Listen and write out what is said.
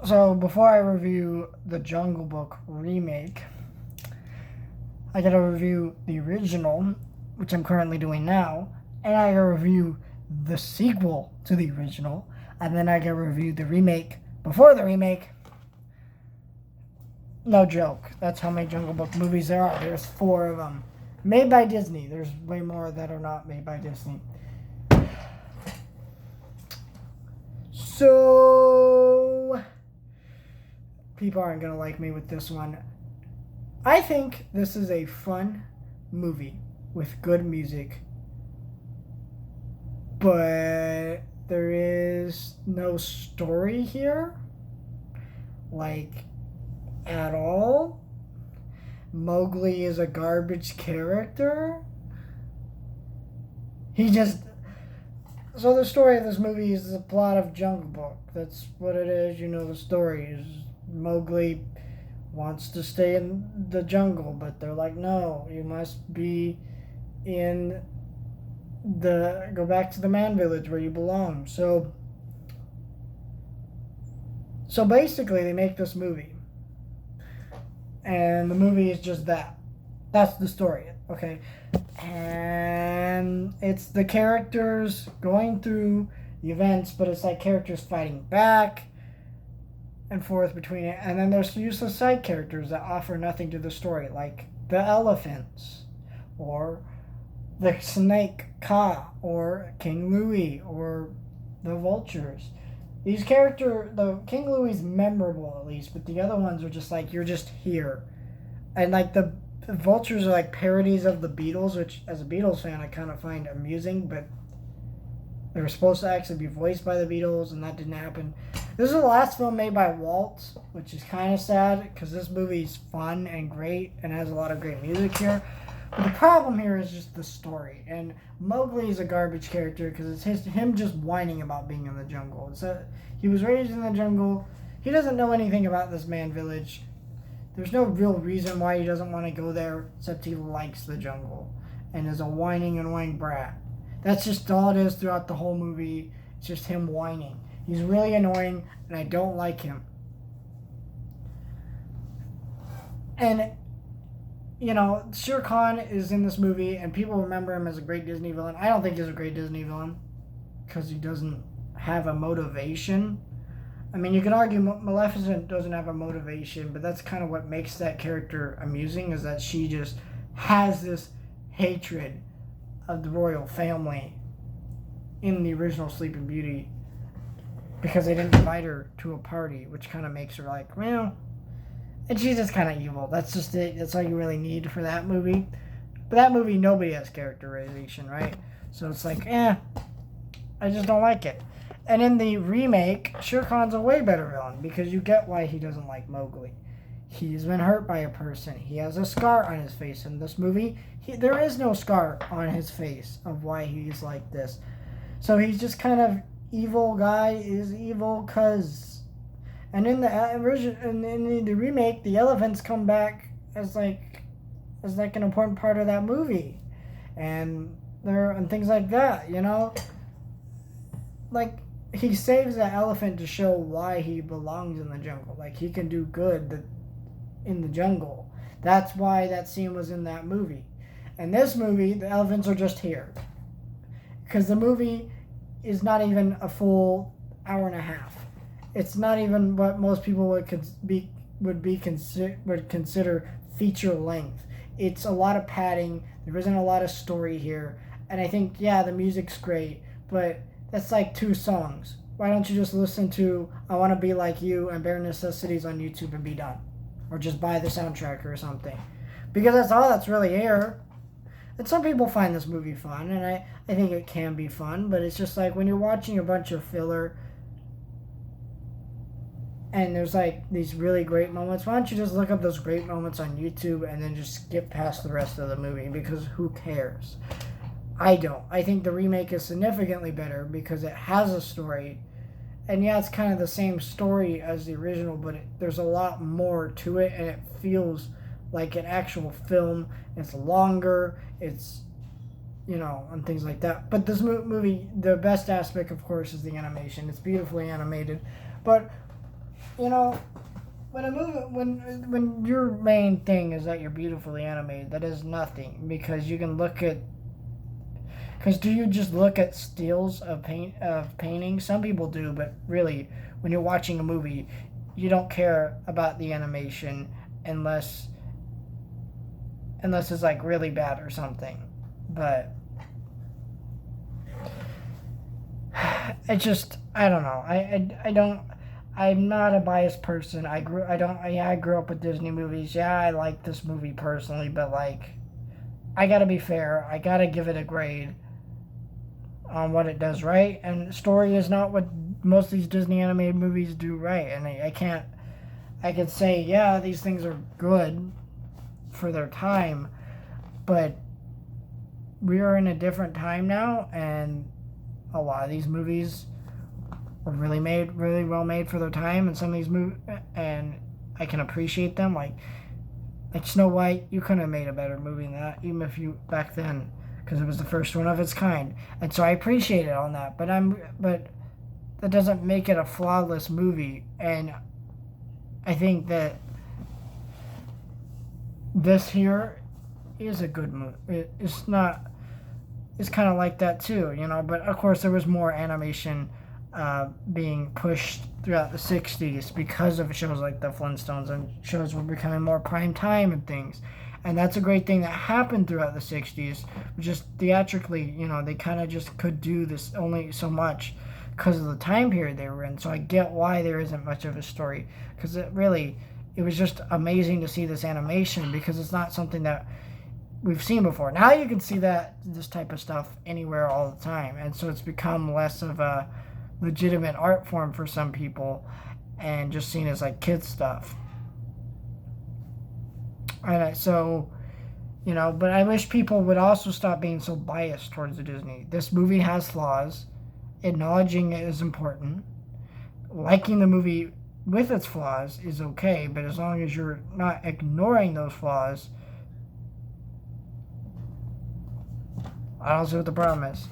So before I review the Jungle Book remake, I gotta review the original, which I'm currently doing now, and I gotta review the sequel to the original, and then I gotta review the remake before the remake. No joke. That's how many Jungle Book movies there are. There's 4 of them. Made by Disney. There's way more that are not made by Disney. So people aren't going to like me with this one. I think this is a fun movie with good music, but there is no story here, like, at all. Mowgli is a garbage character. So the story of this movie is the plot of Jungle Book. That's what it is. You know, the story is Mowgli wants to stay in the jungle, but they're like, no, you must be go back to the man village where you belong. So basically they make this movie, and the movie is just that. That's the story, okay? And it's the characters going through the events, but it's like characters fighting back and forth between it. And then there's useless side characters that offer nothing to the story, like the elephants, or the snake Kaa, or King Louie, or the vultures. The King Louie's memorable at least, but the other ones are just like, you're just here. And like the vultures are like parodies of the Beatles, which as a Beatles fan I kind of find amusing, but they were supposed to actually be voiced by the Beatles, and that didn't happen. This is the last film made by Walt, which is kind of sad because this movie's fun and great and has a lot of great music here. But the problem here is just the story. And Mowgli is a garbage character because it's him just whining about being in the jungle. He was raised in the jungle. He doesn't know anything about this man village. There's no real reason why he doesn't want to go there, except he likes the jungle and is a whining, annoying brat. That's just all it is throughout the whole movie. It's just him whining. He's really annoying, and I don't like him. And, you know, Shere Khan is in this movie, and people remember him as a great Disney villain. I don't think he's a great Disney villain because he doesn't have a motivation. I mean, you could argue Maleficent doesn't have a motivation, but that's kind of what makes that character amusing, is that she just has this hatred of the royal family in the original Sleeping Beauty because they didn't invite her to a party, which kind of makes her like, well, and she's just kind of evil. That's just it. That's all you really need for that movie. But that movie, nobody has characterization, right? So it's like, I just don't like it. And in the remake, Shere Khan's a way better villain because you get why he doesn't like Mowgli. He's been hurt by a person. He has a scar on his face. In this movie, there is no scar on his face of why he's like this. So he's just kind of evil guy is evil cuz. And in the remake, the elephants come back as like an important part of that movie, and things like that. You know, like, he saves that elephant to show why he belongs in the jungle. Like, he can do good in the jungle. That's why that scene was in that movie. In this movie, the elephants are just here. Because the movie is not even a full hour and a half. It's not even what most people would consider feature length. It's a lot of padding. There isn't a lot of story here. And I think, yeah, the music's great, but that's like 2 songs. Why don't you just listen to I Want to Be Like You and Bare Necessities on YouTube and be done? Or just buy the soundtrack or something. Because that's all that's really here. And some people find this movie fun, and I think it can be fun, but it's just like when you're watching a bunch of filler and there's like these really great moments, why don't you just look up those great moments on YouTube and then just skip past the rest of the movie, because who cares? I don't. I think the remake is significantly better because it has a story. And yeah, it's kind of the same story as the original, but there's a lot more to it, and it feels like an actual film. It's longer, it's, and things like that. But this movie, the best aspect, of course, is the animation. It's beautifully animated. But you know, when a movie, when your main thing is that you're beautifully animated, that is nothing, because you can look at. Because do you just look at stills of painting? Some people do, but really, when you're watching a movie, you don't care about the animation unless it's like really bad or something. But it just, I don't know. I don't. I'm not a biased person. I grew up with Disney movies. Yeah, I like this movie personally, but like, I gotta be fair. I gotta give it a grade on what it does right, and story is not what most of these Disney animated movies do right. And I can't. I could say, yeah, these things are good for their time, but we are in a different time now, and a lot of these movies were really well made for their time, and some of these movies, and I can appreciate them. Like Snow White, you couldn't have made a better movie than that, even if you back then, because it was the first one of its kind, and so I appreciate it on that. But that doesn't make it a flawless movie, and I think that this here is a good movie. It's not. It's kind of like that too, you know. But of course, there was more animation being pushed throughout the '60s because of shows like the Flintstones, and shows were becoming more prime time and things. And that's a great thing that happened throughout the '60s. Just theatrically, you know, they kind of just could do this only so much because of the time period they were in. So I get why there isn't much of a story, because it was just amazing to see this animation, because it's not something that we've seen before. Now you can see this type of stuff anywhere all the time, and so it's become less of a legitimate art form for some people, and just seen as like kids stuff. And so, you know, but I wish people would also stop being so biased towards the Disney. This movie has flaws. Acknowledging it is important. Liking the movie with its flaws is okay, but as long as you're not ignoring those flaws, I don't see what the problem is.